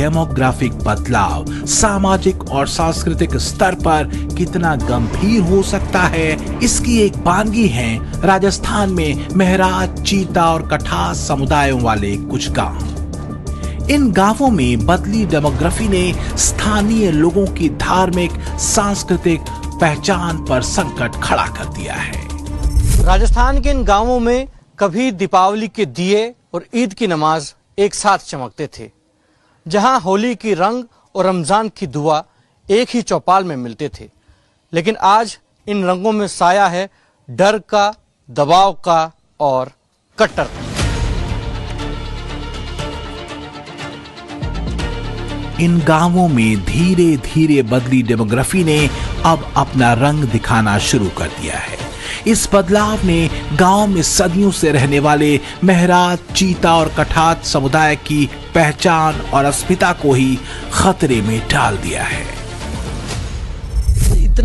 Demographic बदलाव सामाजिक और सांस्कृतिक स्तर पर कितना गंभीर हो सकता है, इसकी एक बानगी है राजस्थान में मेहराज, चीता और कठास समुदायों वाले कुछ गांव। इन गांवों में बदली डेमोग्राफी ने स्थानीय लोगों की धार्मिक सांस्कृतिक पहचान पर संकट खड़ा कर दिया है। राजस्थान के इन गांवों में कभी दीपावली के दिए और ईद की नमाज एक साथ चमकते थे, जहां होली की रंग और रमजान की दुआ एक ही चौपाल में मिलते थे। लेकिन आज इन रंगों में साया है डर का, दबाव का और कट्टरता। इन गांवों में धीरे धीरे बदली डेमोग्राफी ने अब अपना रंग दिखाना शुरू कर दिया है। इस बदलाव ने गांव में सदियों से रहने वाले मेहराज, चीता और कठात समुदाय की पहचान और अस्मिता को ही खतरे में डाल दिया है।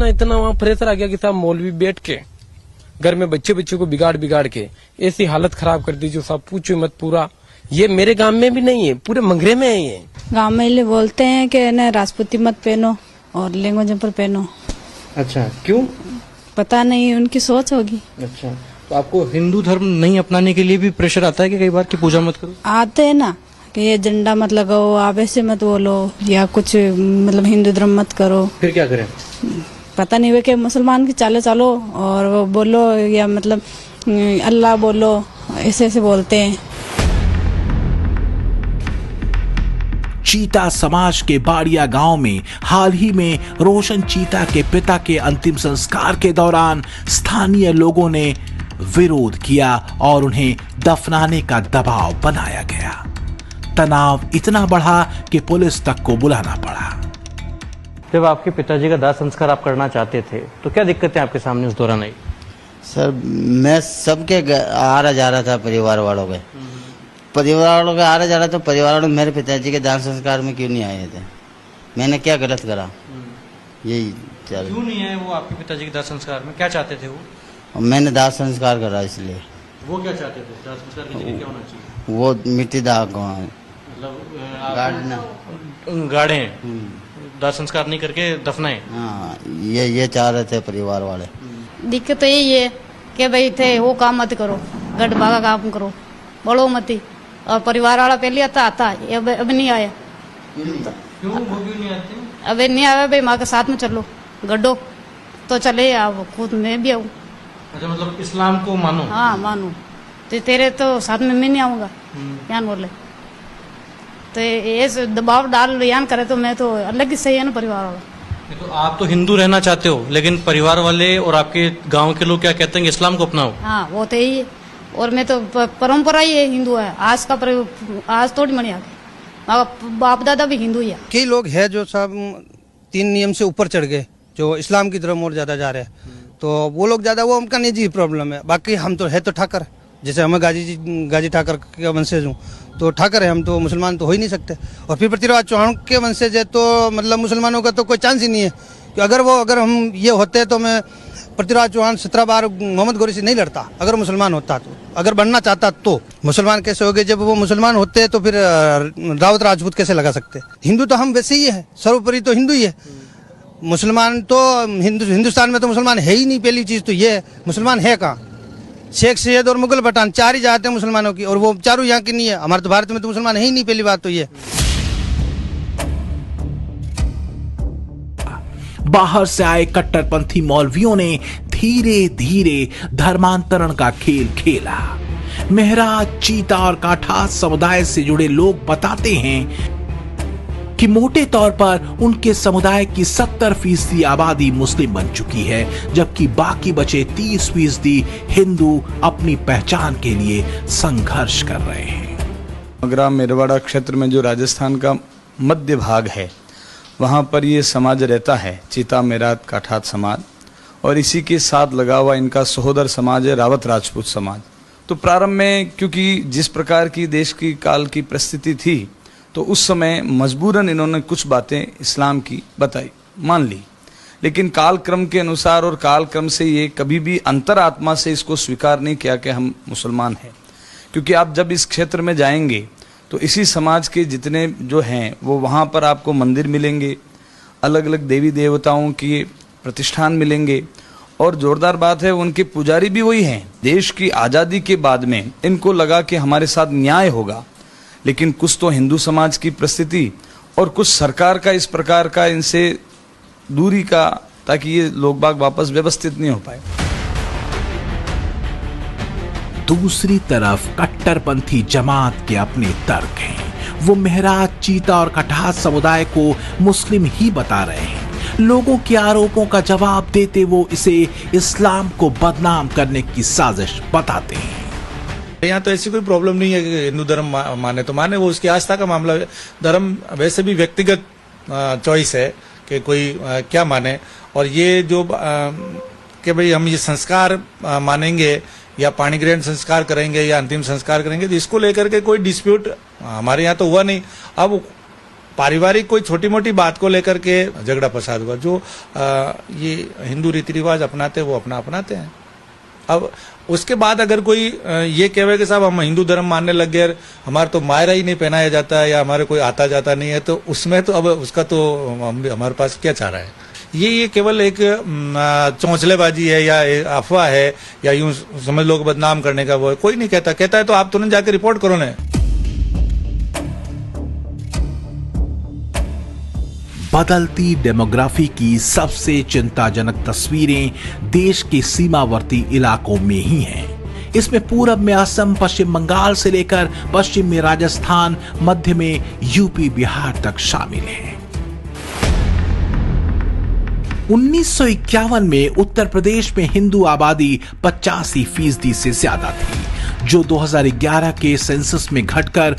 इतना वहाँ प्रेशर आ गया कि साहब मौलवी बैठ के घर में बच्चे को बिगाड़ के ऐसी हालत खराब कर दी जो साहब पूछो मत। पूरा ये मेरे गांव में भी नहीं है, पूरे मंगरे में है। ये गांव में ये बोलते हैं कि ना राजपूती मत पहनो और लहंगा जंपर पहनो। अच्छा, क्यों? पता नहीं, उनकी सोच होगी। अच्छा, तो आपको हिंदू धर्म नहीं अपनाने के लिए भी प्रेशर आता है कि कई बार कि पूजा मत करो? आते हैं ना कि ये झंडा मत लगाओ, आप ऐसे मत बोलो, या कुछ मतलब हिंदू धर्म मत करो। फिर क्या करें? पता नहीं, वे के मुसलमान की चाले चालो और वो बोलो, या मतलब अल्लाह बोलो, ऐसे बोलते हैं। चीता समाज के बाड़िया गांव में हाल ही में रोशन चीता के पिता के अंतिम संस्कार के दौरान स्थानीय लोगों ने विरोध किया और उन्हें दफनाने का दबाव बनाया गया। तनाव इतना बढ़ा कि पुलिस तक को बुलाना पड़ा। जब आपके पिताजी का दाह संस्कार आप करना चाहते थे तो क्या दिक्कतें आपके सामने उस दौरान आई? सर, मैं सबके आ रहा जा रहा था, परिवार वालों के आ रहा जा रहा, तो परिवार वालों मेरे पिताजी के दाह संस्कार में क्यों नहीं आए थे? मैंने क्या गलत करा? यही क्यों नहीं आए वो आपके पिताजी के दाह संस्कार में? क्या चाहते थे वो? मैंने दाह संस्कार करा इसलिए। वो क्या चाहते थे? दाह संस्कार की जगह क्या होना चाहिए? वो मिट्टी दाह गाड़े दाह संस्कार नहीं करके दफनाए। हाँ, ये चाह रहे थे परिवार वाले। दिक्कत तो यही है कि भाई थे वो काम मत करो, गढ़ भागा काम करो, बड़ो मत ही। और परिवार वाला पहले आता अब नहीं आया। क्यों वो क्यों नहीं आते? अब नहीं आया भाई, माँ के साथ में चलो गड्ढो तो चले, आप खुद मैं भी आऊँ। अच्छा, मतलब इस्लाम को मानो? हाँ मानो, तो तेरे तो साथ में मैं नहीं आऊँगा यान बोले। तो ये दबाव डाल यान करे तो मैं तो अलग ही सही है ना परिवार वाला। तो आप तो हिंदू रहना चाहते हो, लेकिन परिवार वाले और आपके गांव के लोग क्या कहते हैं कि इस्लाम को अपनाओ? हाँ वो तो यही है, और मैं तो परंपरा ही है, हिंदू है। आज थोड़ी मनी आ गई, बाप दादा भी हिंदू ही है। कई लोग हैं जो सब 3 नियम से ऊपर चढ़ गए, जो इस्लाम की तरफ और ज्यादा जा रहे हैं, तो वो लोग ज्यादा, वो उनका निजी प्रॉब्लम है। बाकी हम तो है तो ठाकर, जैसे हमें गाजी ठाकर के वंशज हूँ, तो ठाकर है हम, तो मुसलमान तो हो ही नहीं सकते। और फिर पृथ्वीराज चौहान के वंशज है, तो मतलब मुसलमानों का तो कोई चांस ही नहीं है कि अगर हम ये होते तो मैं पृथ्वीराज चौहान 17 बार मोहम्मद गौरी से नहीं लड़ता। अगर मुसलमान होता तो, अगर बनना चाहता तो। मुसलमान कैसे हो गए? जब वो मुसलमान होते हैं तो फिर रावत राजपूत कैसे लगा सकते? हिंदू तो हम वैसे ही है, सर्वोपरि तो हिंदू ही है। मुसलमान तो हिंदुस्तान में तो मुसलमान है ही नहीं। पहली चीज तो ये है, मुसलमान है कहाँ? शेख सैयद और मुगल पठान 4 ही जाते हैं मुसलमानों की, और वो चारों यहाँ की नहीं है। हमारे तो भारत में तो मुसलमान है ही नहीं, पहली बात तो ये। बाहर से आए कट्टरपंथी मौलवियों ने धीरे धीरे धर्मांतरण का खेल खेला। मेहराज, चीता और काठास समुदाय से जुड़े लोग बताते हैं कि मोटे तौर पर उनके समुदाय की 70% आबादी मुस्लिम बन चुकी है, जबकि बाकी बचे 30% हिंदू अपनी पहचान के लिए संघर्ष कर रहे हैं। मगरा मेरवाड़ा क्षेत्र में जो राजस्थान का मध्य भाग है, वहाँ पर ये समाज रहता है, चीता, मेहराज, काठात समाज, और इसी के साथ लगा हुआ इनका सहोदर समाज है रावत राजपूत समाज। तो प्रारंभ में क्योंकि जिस प्रकार की देश की काल की परिस्थिति थी, तो उस समय मजबूरन इन्होंने कुछ बातें इस्लाम की बताई, मान ली। लेकिन काल क्रम के अनुसार और काल क्रम से ये कभी भी अंतरात्मा से इसको स्वीकार नहीं किया कि हम मुसलमान हैं। क्योंकि आप जब इस क्षेत्र में जाएंगे तो इसी समाज के जितने जो हैं वो वहाँ पर आपको मंदिर मिलेंगे, अलग अलग देवी देवताओं के प्रतिष्ठान मिलेंगे, और जोरदार बात है उनके पुजारी भी वही हैं। देश की आज़ादी के बाद में इनको लगा कि हमारे साथ न्याय होगा, लेकिन कुछ तो हिंदू समाज की परिस्थिति और कुछ सरकार का इस प्रकार का इनसे दूरी का, ताकि ये लोग बाग वापस व्यवस्थित नहीं हो पाए। दूसरी तरफ कट्टरपंथी जमात के अपने तर्क हैं। वो मेहराज, चीता और कठास समुदाय को मुस्लिम ही बता रहे हैं। लोगों के आरोपों का जवाब देते वो इसे इस्लाम को बदनाम करने की साजिश बताते हैं। यहाँ तो ऐसी कोई प्रॉब्लम नहीं है कि हिंदू धर्म माने तो माने, वो उसकी आस्था का मामला है। धर्म वैसे भी व्यक्तिगत चॉइस है कि कोई क्या माने, और ये जो कि भाई हम ये संस्कार मानेंगे या पाणी ग्रहण संस्कार करेंगे या अंतिम संस्कार करेंगे, तो इसको लेकर के कोई डिस्प्यूट हमारे यहाँ तो हुआ नहीं। अब पारिवारिक कोई छोटी मोटी बात को लेकर के झगड़ा फसाद हुआ। जो ये हिंदू रीति रिवाज अपनाते हैं वो अपनाते हैं। अब उसके बाद अगर कोई ये कहे कि साहब हम हिंदू धर्म मानने लग गए, हमारे तो मायरा ही नहीं पहनाया जाता है या हमारे कोई आता जाता नहीं है, तो उसमें तो अब उसका तो हमारे पास क्या चारा है। ये केवल एक चौंचलेबाजी है या अफवाह है या यूं समझ लो बदनाम करने का वो है। कोई नहीं कहता है तो आप तुरंत जाकर रिपोर्ट करो ना। बदलती डेमोग्राफी की सबसे चिंताजनक तस्वीरें देश के सीमावर्ती इलाकों में ही हैं। इसमें पूरब में असम, पश्चिम बंगाल से लेकर पश्चिम में राजस्थान, मध्य में यूपी, बिहार तक शामिल हैं। 1951 में उत्तर प्रदेश में हिंदू आबादी 85% से ज्यादा थी, जो 2011 के सेंसस में घटकर